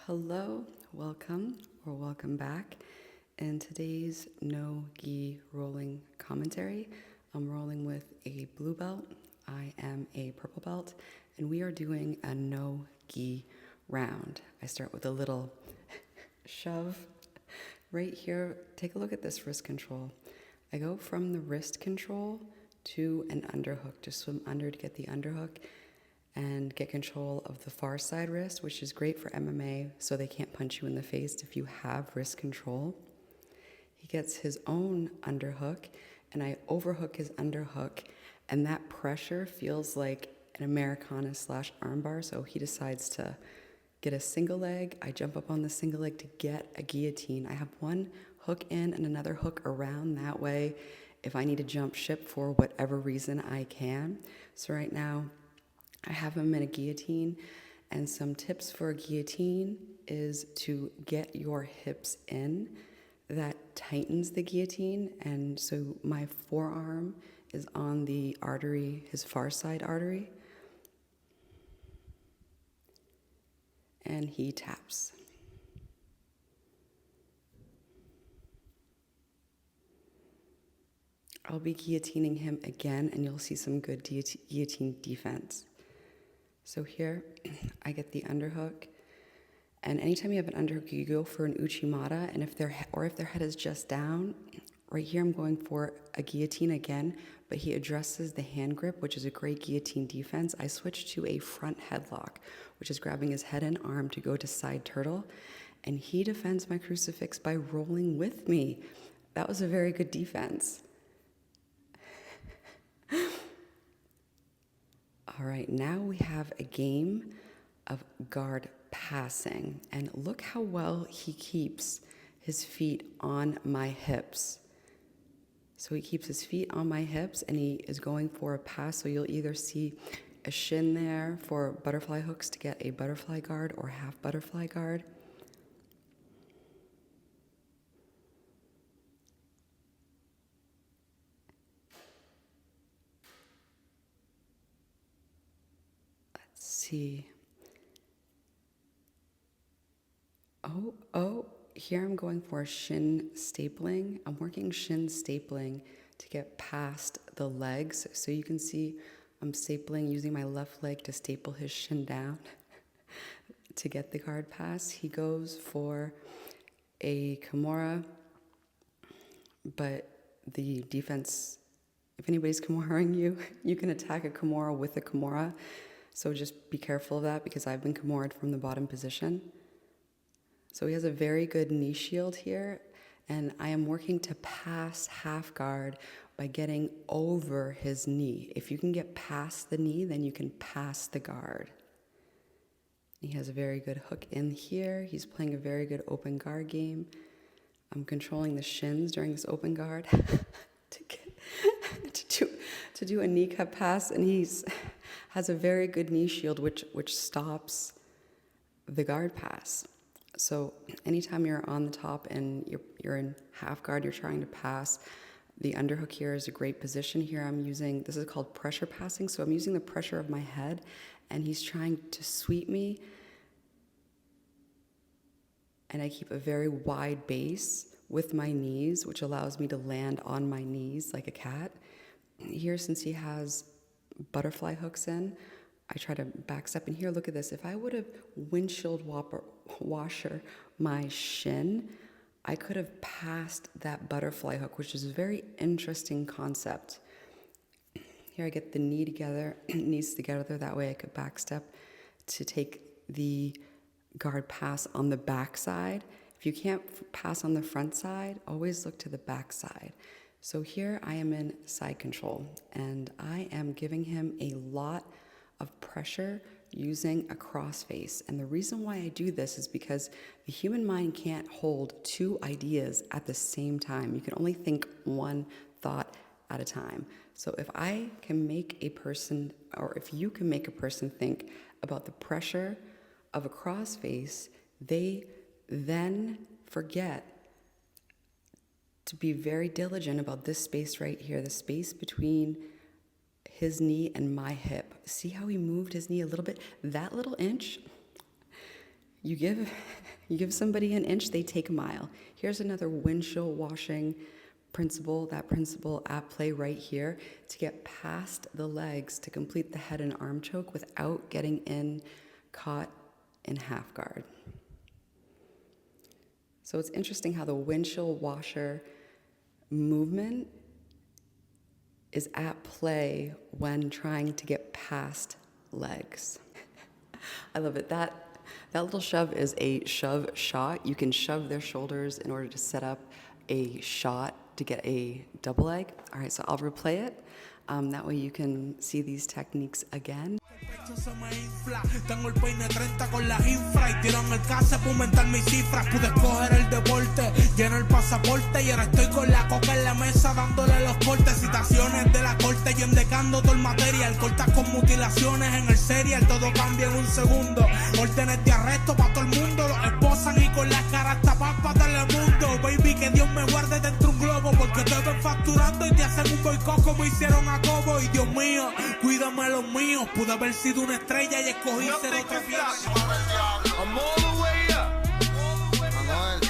Hello, welcome or welcome back. In today's Nogi rolling commentary, I'm rolling with a blue belt. I am a purple belt, and we are doing a no-gi round. I start with a little shove right here. Take a look at this wrist control. I go from the wrist control to an underhook, just swim under to get the underhook and get control of the far side wrist, which is great for MMA, so they can't punch you in the face if you have wrist control. He gets his own underhook, and I overhook his underhook, and that pressure feels like an Americana / armbar, so he decides to get a single leg. I jump up on the single leg to get a guillotine. I have one hook in and another hook around. That way, if I need to jump ship for whatever reason, I can. So right now, I have him in a guillotine, and some tips for a guillotine is to get your hips in. That tightens the guillotine, and so my forearm is on the artery, his far side artery, and he taps. I'll be guillotining him again, and you'll see some good guillotine defense. So here, I get the underhook, and anytime you have an underhook, you go for an uchimata, and if their head is just down, right here I'm going for a guillotine again, but he addresses the hand grip, which is a great guillotine defense. I switch to a front headlock, which is grabbing his head and arm to go to side turtle, and he defends my crucifix by rolling with me. That was a very good defense. All right, now we have a game of guard passing, and look how well he keeps his feet on my hips. So he keeps his feet on my hips, and he is going for a pass, so you'll either see a shin there for butterfly hooks to get a butterfly guard or half butterfly guard. See. Oh, here I'm going for a shin stapling. I'm working shin stapling to get past the legs. So you can see I'm stapling using my left leg to staple his shin down to get the guard pass. He goes for a kimura, but the defense, if anybody's kimuraing you, you can attack a kimura with a kimura. So just be careful of that, because I've been kimura'd from the bottom position. So he has a very good knee shield here, and I am working to pass half guard by getting over his knee. If you can get past the knee, then you can pass the guard. He has a very good hook in here. He's playing a very good open guard game. I'm controlling the shins during this open guard to do a knee cut pass, and has a very good knee shield which stops the guard pass. So anytime you're on the top and you're in half guard, you're trying to pass, the underhook here is a great position. Here I'm using, this is called pressure passing, so I'm using the pressure of my head, and he's trying to sweep me, and I keep a very wide base with my knees, which allows me to land on my knees like a cat. Here, since he has butterfly hooks in, I try to backstep. And here, look at this. If I would have windshield washer my shin, I could have passed that butterfly hook, which is a very interesting concept. Here I get the knees together. That way I could backstep to take the guard pass on the back side. If you can't pass on the front side, always look to the back side. So here I am in side control, and I am giving him a lot of pressure using a crossface. And the reason why I do this is because the human mind can't hold two ideas at the same time. You can only think one thought at a time. So if I can make a person, or if you can make a person think about the pressure of a crossface, they then forget to be very diligent about this space right here, the space between his knee and my hip. See how he moved his knee a little bit? That little inch, You give you give somebody an inch, they take a mile. Here's another windshield washing principle, that principle at play right here, to get past the legs to complete the head and arm choke without getting caught in half guard. So it's interesting how the windshield washer movement is at play when trying to get past legs. I love it. That little shove is a shove shot. You can shove their shoulders in order to set up a shot to get a double leg. All right, so I'll replay it. That way you can see these techniques again. Se me infla, tengo el peine 30 con las infra y tiran el case para aumentar mis cifras. Pude escoger el deporte, lleno el pasaporte y ahora estoy con la coca en la mesa dándole los cortes. Citaciones de la corte y endecando todo el material. Cortas con mutilaciones en el serial, todo cambia en un segundo. Órdenes de arresto para todo el mundo, los esposan y con las caras tapadas para Telemundo. Baby, que Dios me guarde dentro un globo, porque te ven facturando y te hacen un boicot como hicieron a Cobo. Y Dios mío, cuídame los míos, pude haber sido una estrella y escogí ser otra fiesta. I'm all the way up.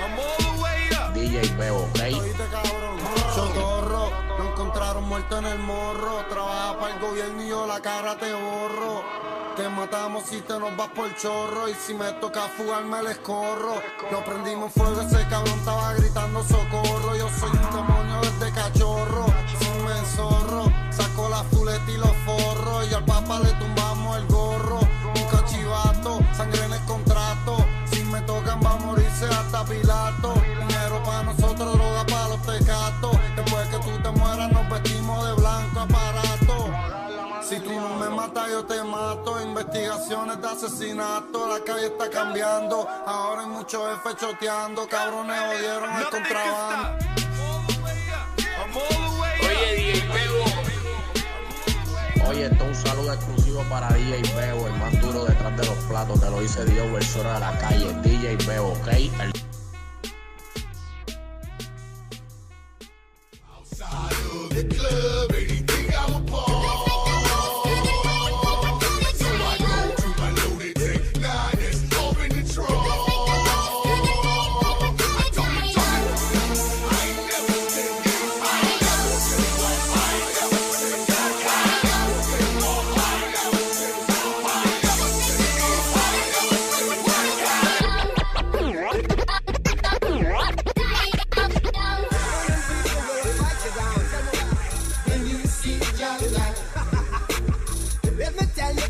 I'm all the way up. DJ Bebo, ¿ok? Oíste, cabrón, socorro, lo encontraron muerto en el morro. Trabaja para el gobierno y yo la cara te borro. Te matamos si te nos vas por chorro. Y si me toca fugarme les corro. Lo prendimos en fuego, ese cabrón estaba gritando socorro. Yo soy un demonio desde cachorro. Si me enzorro, saco la fuleta y los forros. Y al papa le tumbamos el gorro. Un cachivato, sangre en el contrato. Si me tocan va a morirse hasta Pilato. Dinero para nosotros, droga para los tecatos. Después que tú te mueras nos vestimos de blanco aparato. Si tú no me matas yo te mato. Investigaciones de asesinato. La calle está cambiando. Ahora hay muchos jefes choteando. Cabrones jodieron el contrabando. Oye, DJ Bebo. Oye, esto es un saludo exclusivo para DJ Bebo, el más duro detrás de los platos. Te lo dice Dios, versora de la calle. DJ Bebo, ¿ok?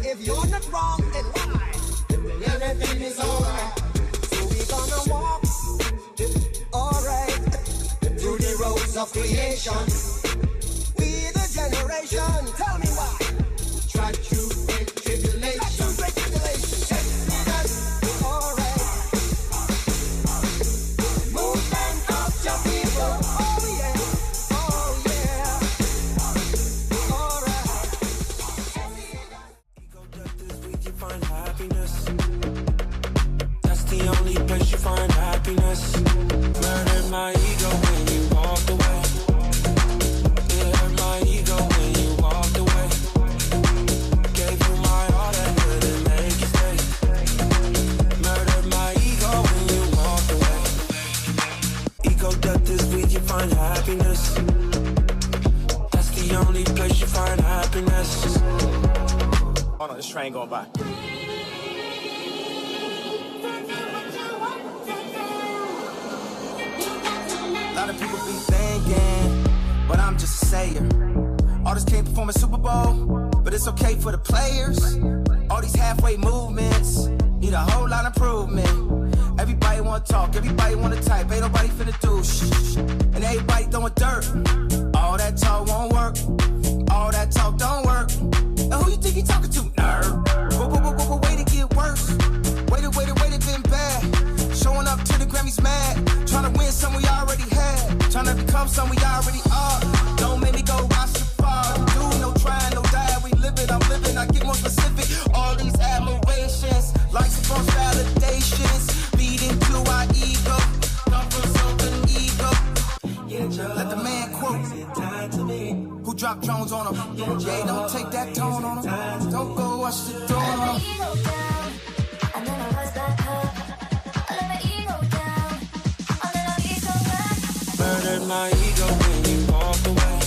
If you're not wrong, then why? Everything is alright. So we're gonna walk, alright, through the roads of creation. We the generation, tell me why. Try to break tribulation. Alright. Movement of your people. Oh yeah, oh yeah. Alright. Find happiness. That's the only place you find happiness. Murdered my ego when you walked away. It hurt my ego when you walked away. Gave you my all that couldn't make you stay. Murdered my ego when you walked away. Ego death is where you find happiness. That's the only place you find happiness. Hold on, this train going by. A lot of people be thinking, but I'm just a sayer. Artists can't perform a Super Bowl, but it's okay for the players. All these halfway movements need a whole lot of improvement. Everybody wanna talk, everybody wanna type, ain't nobody finna do shh. And everybody throwing dirt. All that talk won't work. All that talk don't work. And who you think you talking to, nerd? Way to get worse. Way to been bad. Showing up to the Grammys mad. Trying to win something we already had. Trying to become something we already are. Don't make me go watch the far. Do no trying, no die. We live it, I'm living. I get more specific. All these admirations, likes and false validations, beating to our ego. Come from something ego. Let the man quote. Who dropped drones on him? Yeah, don't take that tone on him. Don't go watch the throne on him. And then I was back up. hurt my ego when you walked away.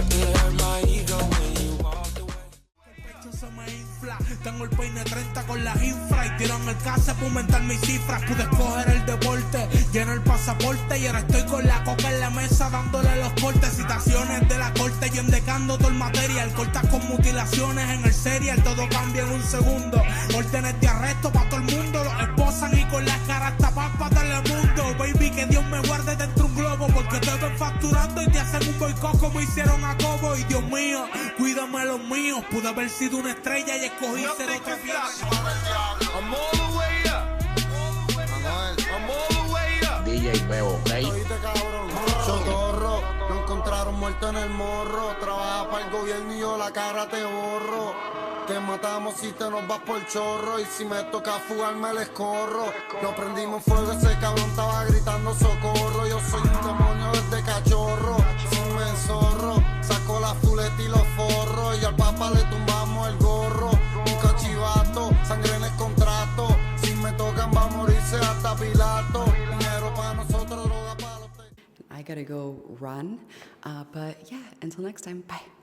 It hurt my ego when you walked away. El pecho se me infla, tengo el peine 30 con las infra y tiran el case para aumentar mis cifras. Pude escoger el deporte, lleno el pasaporte y ahora estoy con la coca en la mesa dándole los cortes. Citaciones de la corte y endecando todo el material. Cortas con mutilaciones en el serial, todo cambia en un segundo. Órdenes de arresto para todo el mundo, los esposan y con las caras tapadas para Telemundo. Baby, que Dios me guarde dentro un globo, porque te ven facturando y te hacen un boicot como hicieron a Cobo. Y Dios mío, cuídame los míos. Pude haber sido una estrella y escogí ser otra piedra. I'm all the way up. I'm all the way up. DJ Bebo, ¿ok? Oíste, cabrón. Socorro, lo encontraron muerto en el morro. Trabaja para el gobierno y yo la cara te borro. Te matamos si te nos vas por chorro. Y si me toca fugarme les corro. Lo prendimos en fuego, ese cabrón estaba gritando socorro. Yo soy un demonio desde cachorro. Si me zorro, saco la fuleta y los forros. Y al papá le tumbamos el gorro. Un cachivato, sangre en el contrato. Si me tocan va a morirse hasta Pilato. Dinero para nosotros, droga para los... I gotta go run. But yeah, until next time, bye.